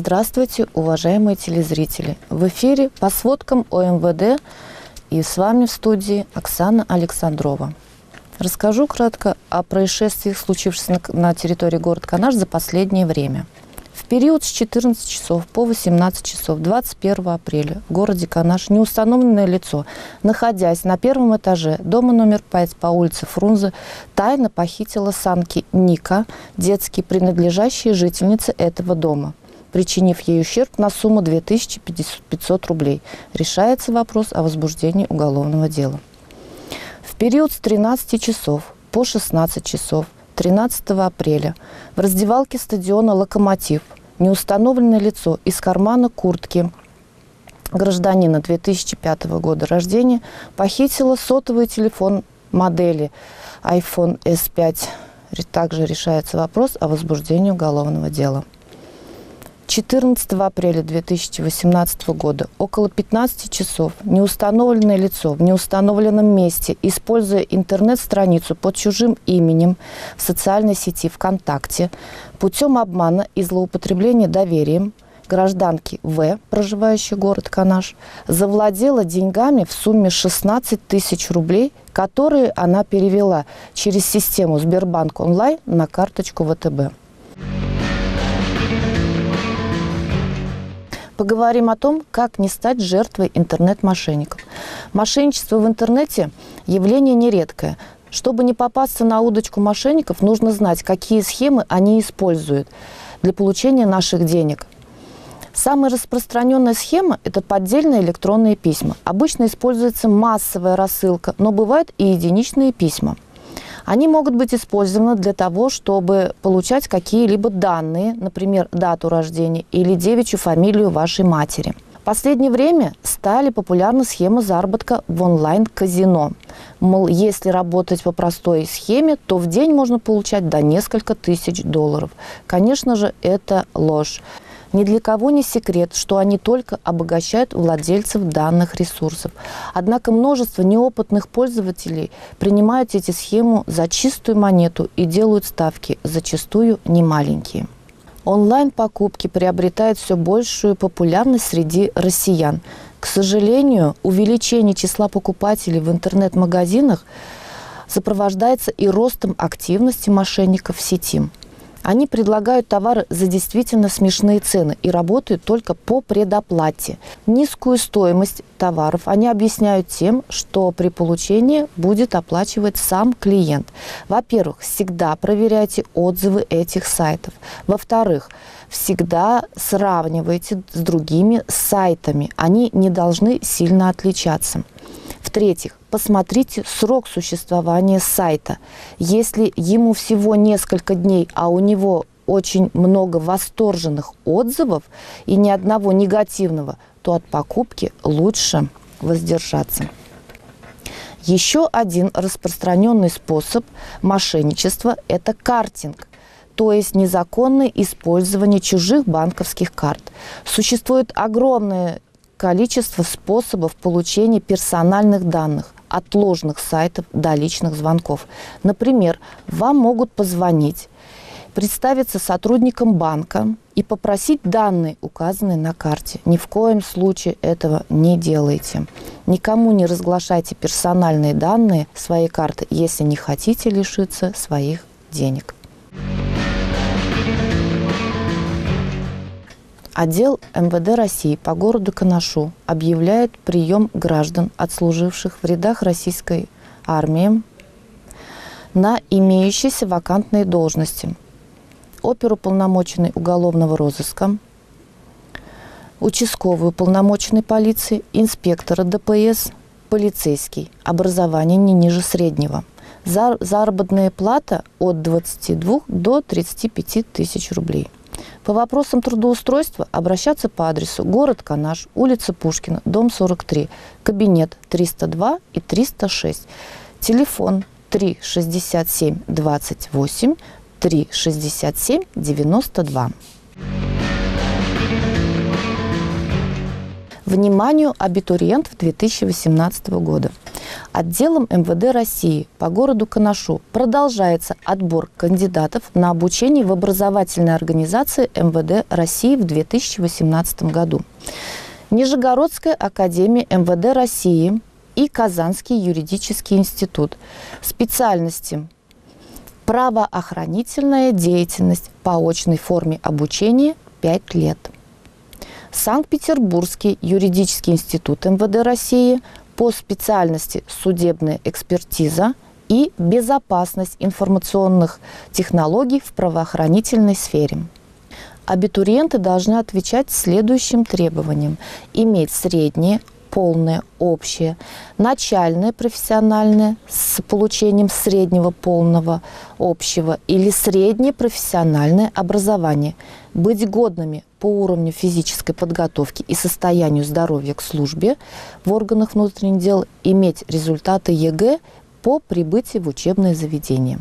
Здравствуйте, уважаемые телезрители! В эфире по сводкам ОМВД и с вами в студии Оксана Александрова. Расскажу кратко о происшествиях, случившихся на территории города Канаш за последнее время. В период с 14 часов по 18 часов 21 апреля в городе Канаш неустановленное лицо, находясь на первом этаже дома номер 5 по улице Фрунзе, тайно похитило санки Ника, детские, принадлежащие жительнице этого дома, причинив ей ущерб на сумму 2500 рублей. Решается вопрос о возбуждении уголовного дела. В период с 13 часов по 16 часов 13 апреля в раздевалке стадиона «Локомотив» неустановленное лицо из кармана куртки гражданина 2005 года рождения похитило сотовый телефон модели iPhone S5. Также решается вопрос о возбуждении уголовного дела. 14 апреля 2018 года около 15 часов неустановленное лицо в неустановленном месте, используя интернет-страницу под чужим именем в социальной сети ВКонтакте, путем обмана и злоупотребления доверием гражданки В, проживающей город Канаш, завладела деньгами в сумме 16 тысяч рублей, которые она перевела через систему Сбербанк онлайн на карточку ВТБ. Поговорим о том, как не стать жертвой интернет-мошенников. Мошенничество в интернете – явление нередкое. Чтобы не попасться на удочку мошенников, нужно знать, какие схемы они используют для получения наших денег. Самая распространенная схема – это поддельные электронные письма. Обычно используется массовая рассылка, но бывают и единичные письма. Они могут быть использованы для того, чтобы получать какие-либо данные, например, дату рождения или девичью фамилию вашей матери. В последнее время стали популярны схемы заработка в онлайн-казино. Мол, если работать по простой схеме, то в день можно получать до несколько тысяч долларов. Конечно же, это ложь. Ни для кого не секрет, что они только обогащают владельцев данных ресурсов. Однако множество неопытных пользователей принимают эти схемы за чистую монету и делают ставки, зачастую немаленькие. Онлайн-покупки приобретают все большую популярность среди россиян. К сожалению, увеличение числа покупателей в интернет-магазинах сопровождается и ростом активности мошенников в сети. Они предлагают товары за действительно смешные цены и работают только по предоплате. Низкую стоимость товаров они объясняют тем, что при получении будет оплачивать сам клиент. Во-первых, всегда проверяйте отзывы этих сайтов. Во-вторых, всегда сравнивайте с другими сайтами. Они не должны сильно отличаться. В-третьих, посмотрите срок существования сайта. Если ему всего несколько дней, а у него очень много восторженных отзывов и ни одного негативного, то от покупки лучше воздержаться. Еще один распространенный способ мошенничества – это картинг, то есть незаконное использование чужих банковских карт. Существует огромное количество способов получения персональных данных, от ложных сайтов до личных звонков. Например, вам могут позвонить, представиться сотрудником банка и попросить данные, указанные на карте. Ни в коем случае этого не делайте. Никому не разглашайте персональные данные своей карты, если не хотите лишиться своих денег. Отдел МВД России по городу Канашу объявляет прием граждан, отслуживших в рядах российской армии, на имеющиеся вакантные должности: оперуполномоченный уголовного розыска, участковый уполномоченный полиции, инспектора ДПС, полицейский, образование не ниже среднего. Заработная плата от 22 до 35 тысяч рублей. По вопросам трудоустройства обращаться по адресу город Канаш, улица Пушкина, дом 43, кабинет 302 и 306, телефон 367 28 367 92. Вниманию абитуриентов 2018 года. Отделом МВД России по городу Канашу продолжается отбор кандидатов на обучение в образовательной организации МВД России в 2018 году. Нижегородская академия МВД России и Казанский юридический институт. Специальности: правоохранительная деятельность по очной форме обучения 5 лет. Санкт-Петербургский юридический институт МВД России по специальности судебная экспертиза и безопасность информационных технологий в правоохранительной сфере. Абитуриенты должны отвечать следующим требованиям: иметь среднее, полное, общее, начальное профессиональное с получением среднего, полного, общего или среднее профессиональное образование, быть годными по уровню физической подготовки и состоянию здоровья к службе в органах внутренних дел, иметь результаты ЕГЭ по прибытии в учебное заведение.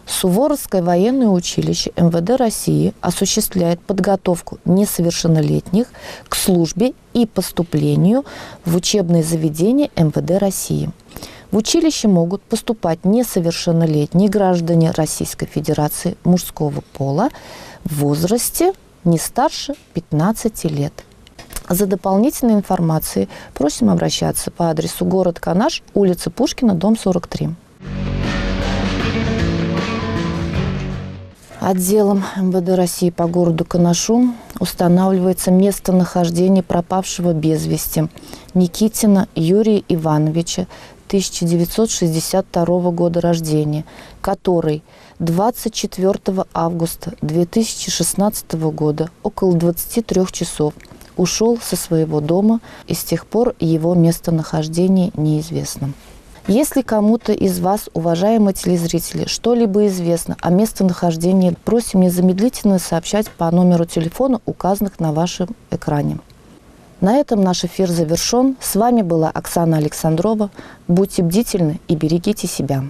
Суворовское военное училище МВД России осуществляет подготовку несовершеннолетних к службе и поступлению в учебные заведения МВД России. В училище могут поступать несовершеннолетние граждане Российской Федерации мужского пола в возрасте не старше 15 лет. За дополнительной информацией просим обращаться по адресу город Канаш, улица Пушкина, дом 43. Отделом МВД России по городу Канашу устанавливается местонахождение пропавшего без вести Никитина Юрия Ивановича, 1962 года рождения, который 24 августа 2016 года около 23 часов ушел со своего дома, и с тех пор его местонахождение неизвестно. Если кому-то из вас, уважаемые телезрители, что-либо известно о местонахождении, просим незамедлительно сообщать по номеру телефона, указанных на вашем экране. На этом наш эфир завершен. С вами была Оксана Александрова. Будьте бдительны и берегите себя.